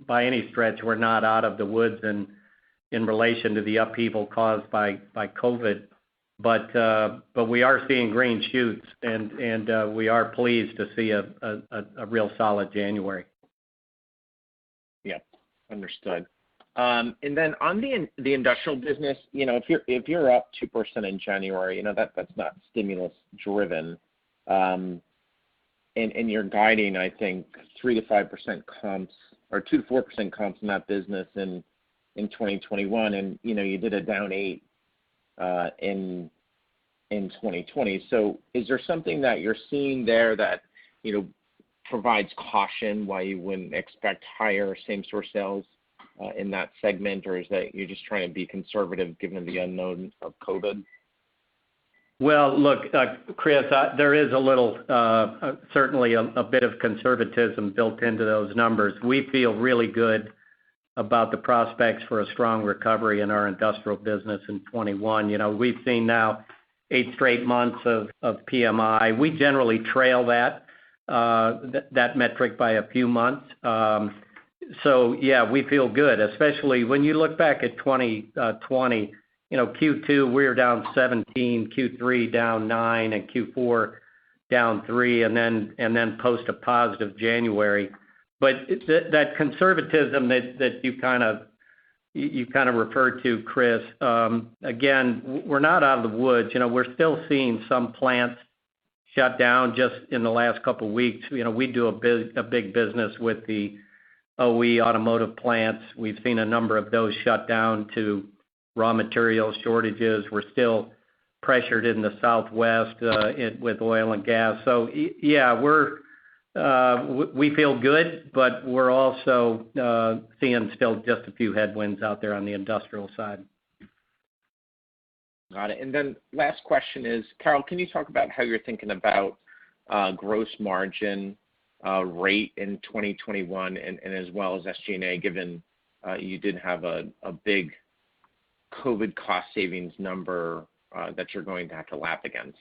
by any stretch, we're not out of the woods in relation to the upheaval caused by COVID, but we are seeing green shoots, and we are pleased to see a real solid January. Yeah, understood. And then on the industrial business, if you're up 2% in January, that's not stimulus driven, and you're guiding, I think, 3 to 5% comps or 2 to 4% comps in that business in 2021, and you did a down 8 in 2020. So is there something that you're seeing there that provides caution why you wouldn't expect higher same-store sales in that segment, or is that you're just trying to be conservative given the unknown of COVID? Well, look, Chris, there is a little, certainly a bit of conservatism built into those numbers. We feel really good about the prospects for a strong recovery in our industrial business in 21. We've seen now 8 straight months of PMI. We generally trail that metric by a few months. So yeah, we feel good, especially when you look back at 2020. Q2 we were down 17, Q3 down 9, and Q4 down 3, and then post a positive January. But that conservatism that you kind of referred to, Chris. Again, we're not out of the woods. We're still seeing some plants shut down just in the last couple of weeks. We do a big business with the OE automotive plants. We've seen a number of those shut down to raw material shortages. We're still pressured in the Southwest with oil and gas. So yeah, we feel good, but we're also seeing still just a few headwinds out there on the industrial side. Got it. And then last question is, Carol, can you talk about how you're thinking about gross margin rate in 2021 and as well as SG&A, given you did have a big COVID cost savings number that you're going to have to lap against?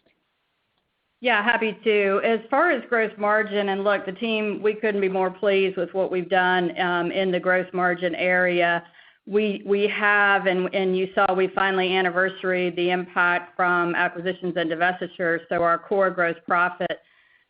Yeah, happy to. As far as gross margin, and look, the team, we couldn't be more pleased with what we've done in the gross margin area. We have, and you saw we finally anniversaried the impact from acquisitions and divestitures, so our core gross profit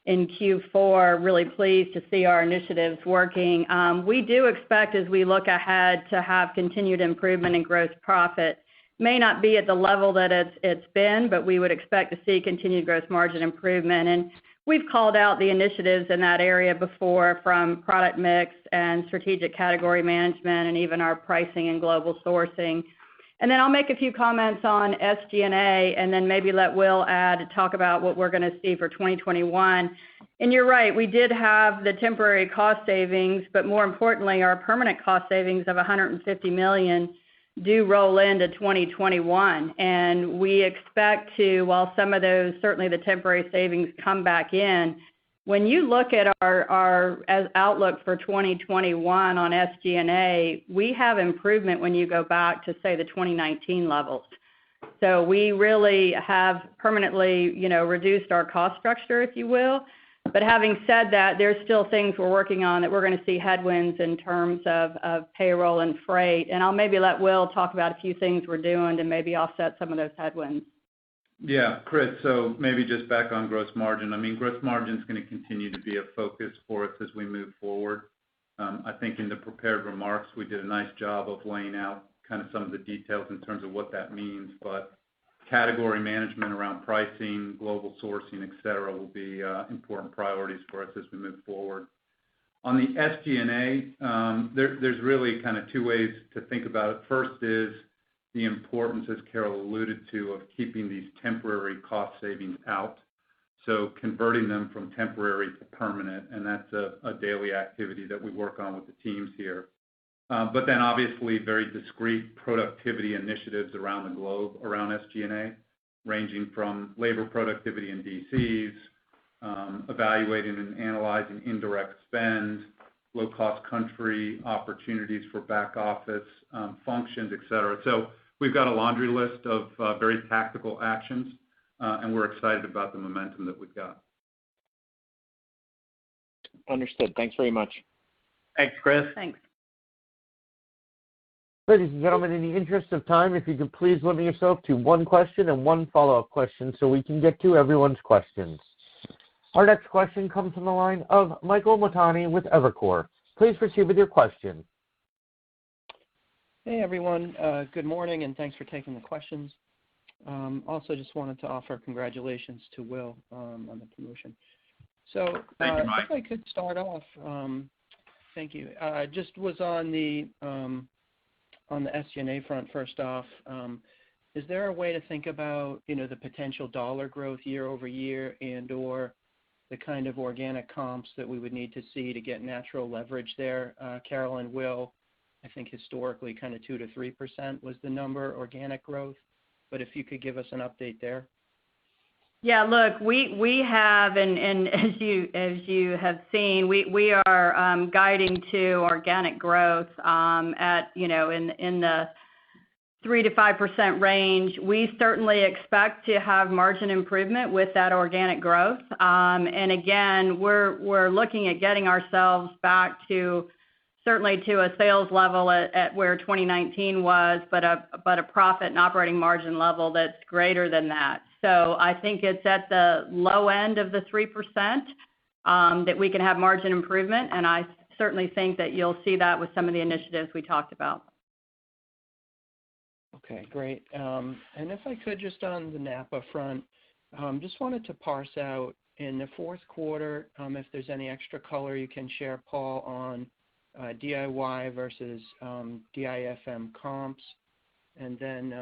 in Q4, really pleased to see our initiatives working. We do expect as we look ahead to have continued improvement in gross profit. May not be at the level that it's been, but we would expect to see continued gross margin improvement. And we've called out the initiatives in that area before, from product mix and strategic category management and even our pricing and global sourcing. And then I'll make a few comments on SG&A and then maybe let Will talk about what we're going to see for 2021. And you're right, we did have the temporary cost savings, but more importantly, our permanent cost savings of $150 million do roll into 2021. And we expect to, while some of those, certainly the temporary savings, come back in, when you look at our outlook for 2021 on SG&A, we have improvement when you go back to, say, the 2019 levels. So we really have permanently, reduced our cost structure, if you will. But having said that, there's still things we're working on that we're going to see headwinds in terms of payroll and freight. And I'll maybe let Will talk about a few things we're doing to maybe offset some of those headwinds. Yeah, Chris, so maybe just back on gross margin. I mean, gross margin is going to continue to be a focus for us as we move forward. I think in the prepared remarks, we did a nice job of laying out kind of some of the details in terms of what that means. But category management around pricing, global sourcing, et cetera, will be important priorities for us as we move forward. On the SG&A, there's really kind of two ways to think about it. First is the importance, as Carol alluded to, of keeping these temporary cost savings out, so converting them from temporary to permanent, and that's a daily activity that we work on with the teams here. But then obviously very discrete productivity initiatives around the globe around SG&A, ranging from labor productivity in DCs, evaluating and analyzing indirect spend, low-cost country opportunities for back office functions, et cetera. So we've got a laundry list of very tactical actions, and we're excited about the momentum that we've got. Understood. Thanks very much. Thanks, Chris. Thanks. Ladies and gentlemen, in the interest of time, if you could please limit yourself to one question and one follow-up question so we can get to everyone's questions. Our next question comes from the line of Michael Montani with Evercore. Please proceed with your question. Hey, everyone. Good morning, and thanks for taking the questions. Also, just wanted to offer congratulations to Will on the promotion. So, Thank you, Mike. if I could start off, thank you. Just was on the SG&A front. First off, is there a way to think about the potential dollar growth year over year and/or the kind of organic comps that we would need to see to get natural leverage there? Carol and Will, I think historically kind of 2 to 3% was the number organic growth, but if you could give us an update there. Yeah, look, we have, and as you have seen, we are guiding to organic growth at in the 3 to 5% range. We certainly expect to have margin improvement with that organic growth. And again, we're looking at getting ourselves back to certainly to a sales level at where 2019 was, but a profit and operating margin level that's greater than that. So I think it's at the low end of the 3% that we can have margin improvement, and I certainly think that you'll see that with some of the initiatives we talked about. Okay, great. And if I could, just on the Napa front, just wanted to parse out in the fourth quarter, if there's any extra color you can share, Paul, on DIY versus DIFM comps, and then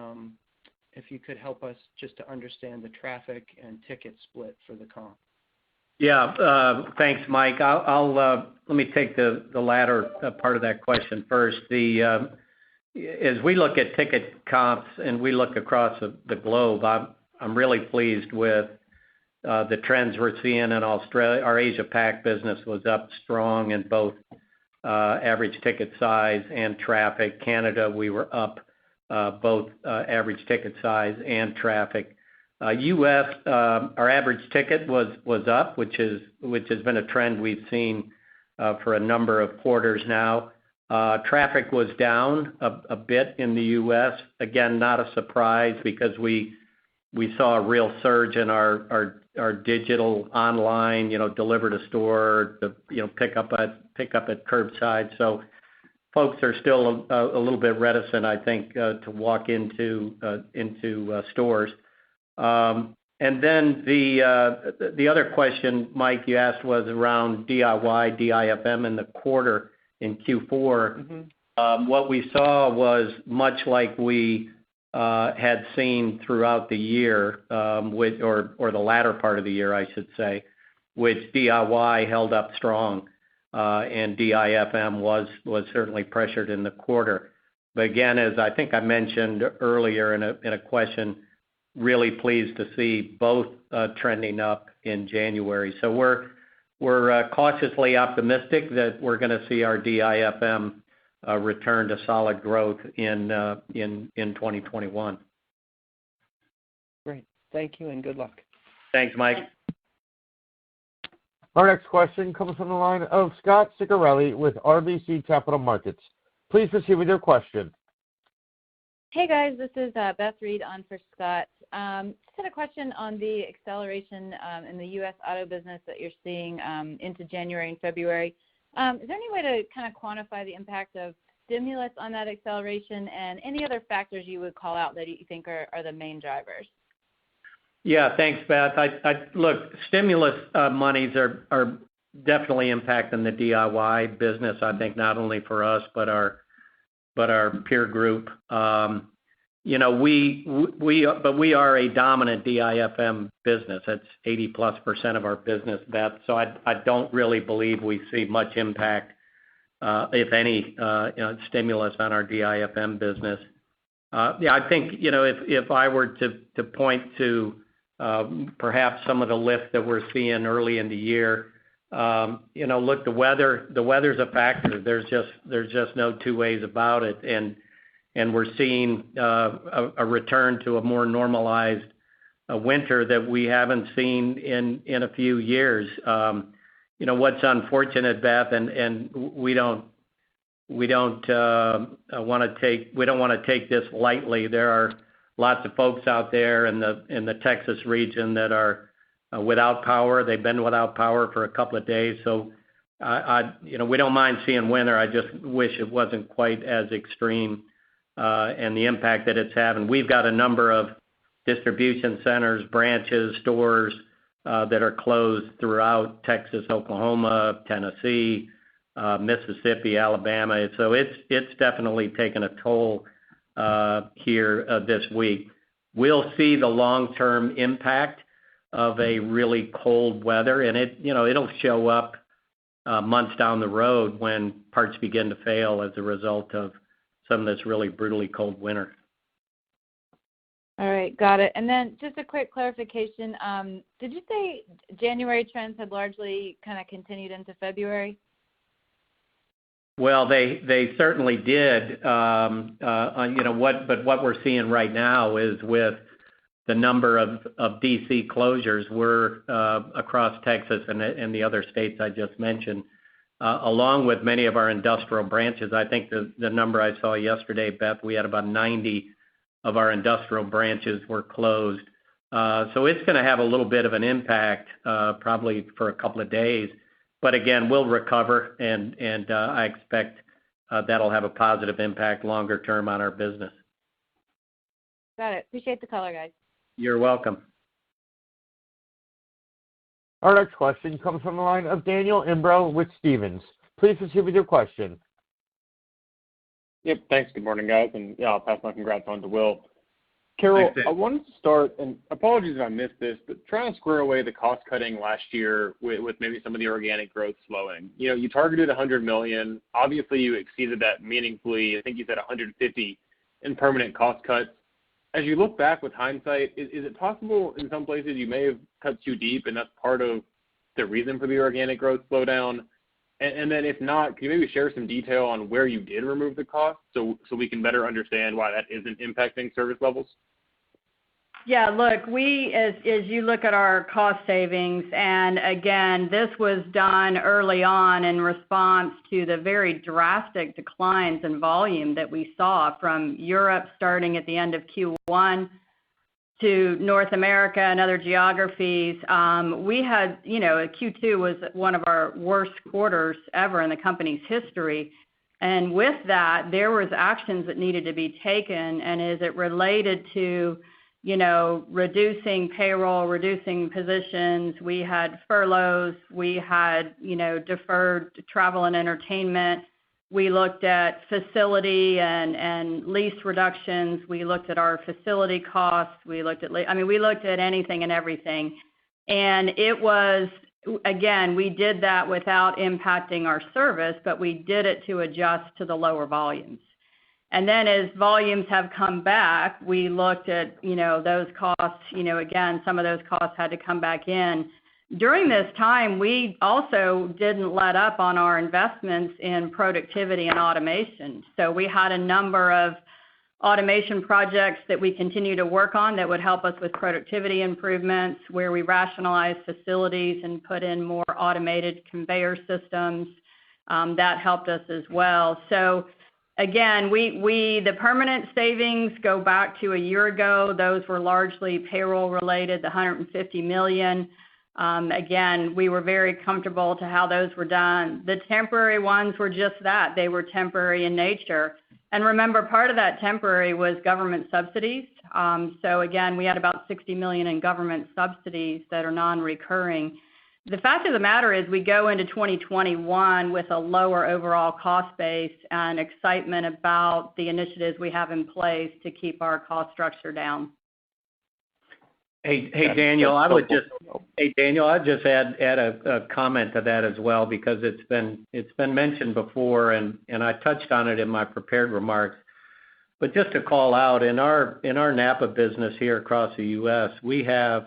if you could help us just to understand the traffic and ticket split for the comp. Yeah, thanks, Mike. I'll let me take the latter part of that question first. As we look at ticket comps and we look across the globe, I'm really pleased with the trends we're seeing in Australia. Our Asia Pac business was up strong in both average ticket size and traffic. Canada, we were up both average ticket size and traffic. U.S., our average ticket was up, which has been a trend we've seen for a number of quarters now. Traffic was down a bit in the U.S. Again, not a surprise because we saw a real surge in our digital online, deliver to store, pick up at curbside. So folks are still a little bit reticent, I think, to walk into stores. And then the other question, Mike, you asked was around DIY, DIFM in the quarter in Q4. Mm-hmm. What we saw was much like we had seen throughout the year, or the latter part of the year, I should say, which DIY held up strong, and DIFM was certainly pressured in the quarter. But again, as I think I mentioned earlier in a question, really pleased to see both trending up in January. So we're cautiously optimistic that we're going to see our DIFM return to solid growth in 2021. Great. Thank you and good luck. Thanks, Mike. Our next question comes from the line of Scot Ciccarelli with RBC Capital Markets. Please proceed with your question. Hey guys, this is Beth Reed on for Scott. Just had a question on the acceleration in the U.S. auto business that you're seeing into January and February. Is there any way to kind of quantify the impact of stimulus on that acceleration and any other factors you would call out that you think are the main drivers? Yeah, thanks, Beth. Look, stimulus monies are definitely impacting the DIY business, I think, not only for us, but our peer group. But we are a dominant DIFM business. That's 80+% of our business, Beth. So I don't really believe we see much impact, if any, stimulus on our DIFM business. I think if I were to point to perhaps some of the lift that we're seeing early in the year. Look, the weather's a factor. There's just no two ways about it, and we're seeing a return to a more normalized winter that we haven't seen in a few years. What's unfortunate, Beth, and we don't we don't want to take this lightly. There are lots of folks out there in the Texas region that are without power. They've been without power for a couple of days. So we don't mind seeing winter. I just wish it wasn't quite as extreme, and the impact that it's having. We've got a number of distribution centers, branches, stores that are closed throughout Texas, Oklahoma, Tennessee, Mississippi, Alabama. So it's definitely taken a toll here this week. We'll see the long-term impact of a really cold weather, and it'll show up months down the road when parts begin to fail as a result of some of this really brutally cold winter. All right, got it. And then just a quick clarification. Did you say January trends had largely kind of continued into February? Well, they certainly did. But what we're seeing right now is with the number of DC closures we're across Texas and the other states I just mentioned, along with many of our industrial branches. I think the number I saw yesterday, Beth, we had about 90 of our industrial branches were closed. So it's going to have a little bit of an impact, probably for a couple of days. But again, we'll recover, and I expect that'll have a positive impact longer term on our business. Got it. Appreciate the color, guys. You're welcome. Our next question comes from the line of Daniel Imbro with Stephens. Please proceed with your question. Yep, thanks. Good morning, guys. And I'll pass my congrats on to Will. Carol, I wanted to start, and apologies if I missed this, but trying to square away the cost cutting last year with maybe some of the organic growth slowing. You targeted $100 million. Obviously, you exceeded that meaningfully. I think you said 150 in permanent cost cuts. As you look back with hindsight, is it possible in some places you may have cut too deep, and that's part of the reason for the organic growth slowdown? And then if not, can you maybe share some detail on where you did remove the cost so we can better understand why that isn't impacting service levels? Yeah, look, as you look at our cost savings, and again, this was done early on in response to the very drastic declines in volume that we saw from Europe starting at the end of Q1 to North America and other geographies. We had, Q2 was one of our worst quarters ever in the company's history. And with that, there was actions that needed to be taken, and as it related to reducing payroll, reducing positions. We had furloughs. We had, deferred travel and entertainment. We looked at facility and lease reductions. We looked at our facility costs. We looked at anything and everything. And it was, again, we did that without impacting our service, but we did it to adjust to the lower volumes. And then as volumes have come back, we looked at, those costs, again, some of those costs had to come back in. During this time, we also didn't let up on our investments in productivity and automation. So we had a number of automation projects that we continue to work on that would help us with productivity improvements, where we rationalize facilities and put in more automated conveyor systems. That helped us as well. So again, the permanent savings go back to a year ago. Those were largely payroll related, the $150 million. Again, we were very comfortable to how those were done. The temporary ones were just that. They were temporary in nature. And remember, part of that temporary was government subsidies. So again, we had about $60 million in government subsidies that are non-recurring. The fact of the matter is we go into 2021 with a lower overall cost base and excitement about the initiatives we have in place to keep our cost structure down. Hey Daniel, I'd just add a comment to that as well, because it's been mentioned before, and I touched on it in my prepared remarks. But just to call out, in our NAPA business here across the U.S., we have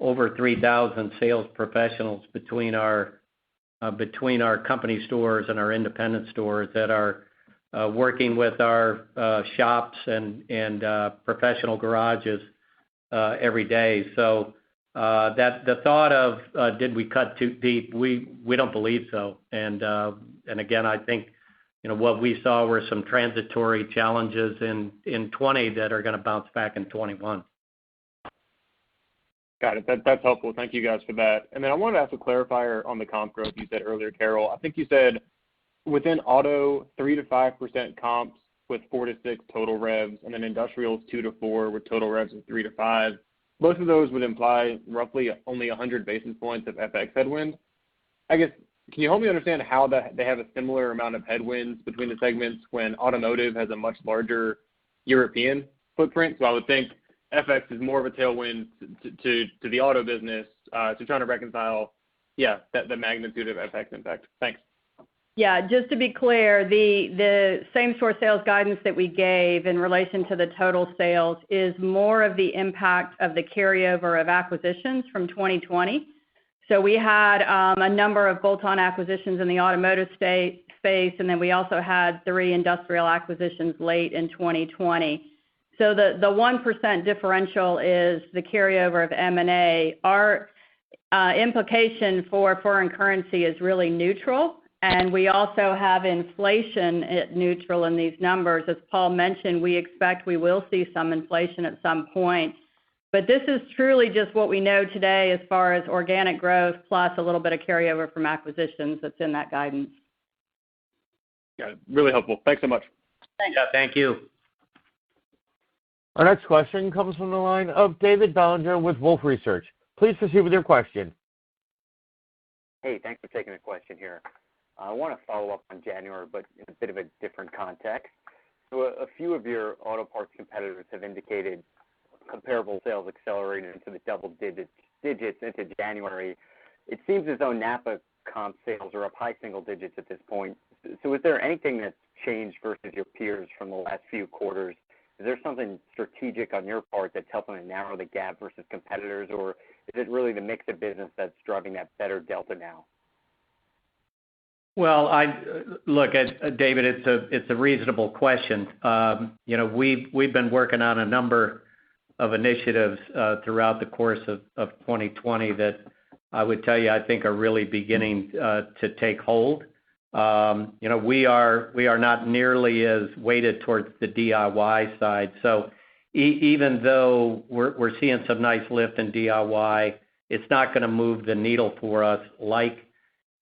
over 3,000 sales professionals between our company stores and our independent stores that are working with our shops and professional garages every day. So that the thought of did we cut too deep? We don't believe so. And again, I think what we saw were some transitory challenges in 20 that are gonna bounce back in 21. Got it. That's helpful. Thank you guys for that. And then I wanted to ask a clarifier on the comp growth you said earlier, Carol. I think you said within auto, 3 to 5% comps with 4 to 6 total revs, and then industrials 2 to 4 with total revs of 3 to 5. Both of those would imply roughly only 100 basis points of FX headwind. I guess, can you help me understand how they have a similar amount of headwinds between the segments when automotive has a much larger European footprint? So I would think FX is more of a tailwind to the auto business. So trying to reconcile, the magnitude of FX impact. Thanks. Yeah, just to be clear, the same-store sales guidance that we gave in relation to the total sales is more of the impact of the carryover of acquisitions from 2020. So we had a number of bolt-on acquisitions in the automotive space, and then we also had 3 industrial acquisitions late in 2020. So the 1% differential is the carryover of M&A. Our implication for foreign currency is really neutral, and we also have inflation at neutral in these numbers. As Paul mentioned, we expect we will see some inflation at some point. But this is truly just what we know today as far as organic growth plus a little bit of carryover from acquisitions that's in that guidance. Got it. Really helpful. Thanks so much. Thanks. Yeah, thank you. Our next question comes from the line of David Bellinger with Wolfe Research. Please proceed with your question. Hey, thanks for taking the question here. I want to follow up on January, but in a bit of a different context. So a few of your auto parts competitors have indicated comparable sales accelerated into the double digits into January. It seems as though NAPA comp sales are up high single digits at this point. So is there anything that's changed versus your peers from the last few quarters? Is there something strategic on your part that's helping to narrow the gap versus competitors, or is it really the mix of business that's driving that better delta now? Well, look, David, it's a reasonable question. We've been working on a number of initiatives throughout the course of 2020 that I would tell you I think are really beginning to take hold. We are not nearly as weighted towards the DIY side. So even though we're seeing some nice lift in DIY, it's not going to move the needle for us like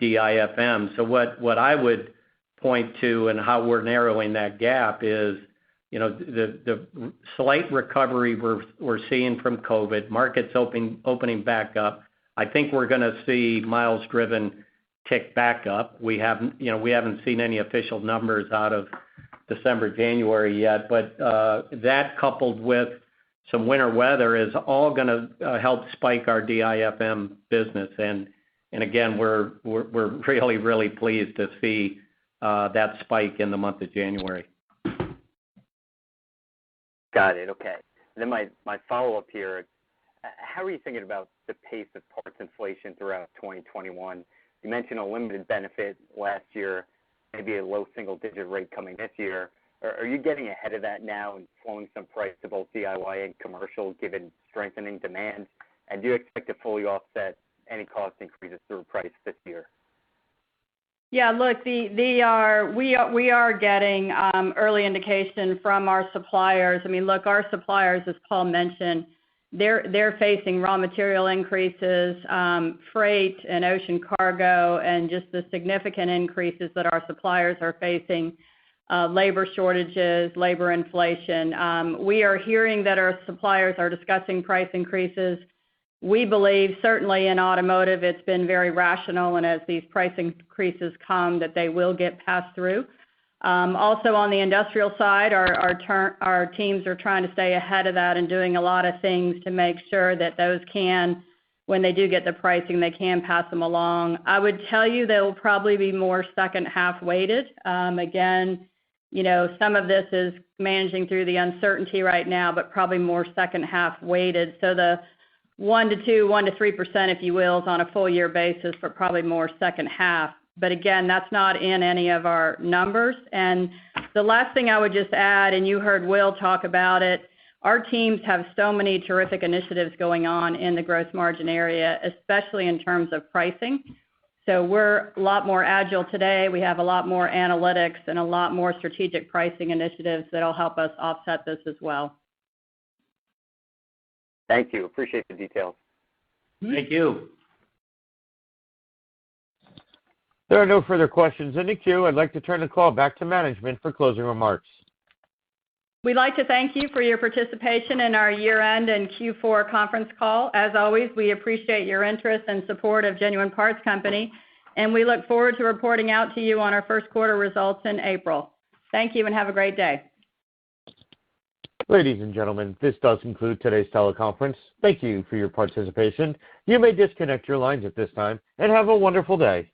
DIFM. So what I would point to and how we're narrowing that gap is, the slight recovery we're seeing from COVID, markets opening back up. I think we're going to see miles driven tick back up. We haven't seen any official numbers out of December, January yet, but that coupled with some winter weather is all going to help spike our DIFM business. And again, we're really, really pleased to see that spike in the month of January. Got it. Okay. And then my follow-up here, how are you thinking about the pace of parts inflation throughout 2021? You mentioned a limited benefit last year, maybe a low single-digit rate coming this year. Are you getting ahead of that now and flowing some price to both DIY and commercial given strengthening demand? And do you expect to fully offset any cost increases through price this year? Yeah, look, we are getting early indication from our suppliers. I mean, look, our suppliers, as Paul mentioned, they're facing raw material increases, freight and ocean cargo, and just the significant increases that our suppliers are facing, labor shortages, labor inflation. We are hearing that our suppliers are discussing price increases. We believe, certainly in automotive, it's been very rational, and as these price increases come, that they will get passed through. Also on the industrial side, our teams are trying to stay ahead of that and doing a lot of things to make sure that those when they do get the pricing, they can pass them along. I would tell you they'll probably be more second half weighted. Again, some of this is managing through the uncertainty right now, but probably more second half weighted. So the 1 to 3%, if you will, is on a full year basis, but probably more second half. But again, that's not in any of our numbers. And the last thing I would just add, and you heard Will talk about it, our teams have so many terrific initiatives going on in the gross margin area, especially in terms of pricing. So we're a lot more agile today. We have a lot more analytics and a lot more strategic pricing initiatives that'll help us offset this as well. Thank you. Appreciate the details. Thank you. There are no further questions in the queue. I'd like to turn the call back to management for closing remarks. We'd like to thank you for your participation in our year-end and Q4 conference call. As always, we appreciate your interest and support of Genuine Parts Company, and we look forward to reporting out to you on our first quarter results in April. Thank you and have a great day. Ladies and gentlemen, this does conclude today's teleconference. Thank you for your participation. You may disconnect your lines at this time, and have a wonderful day.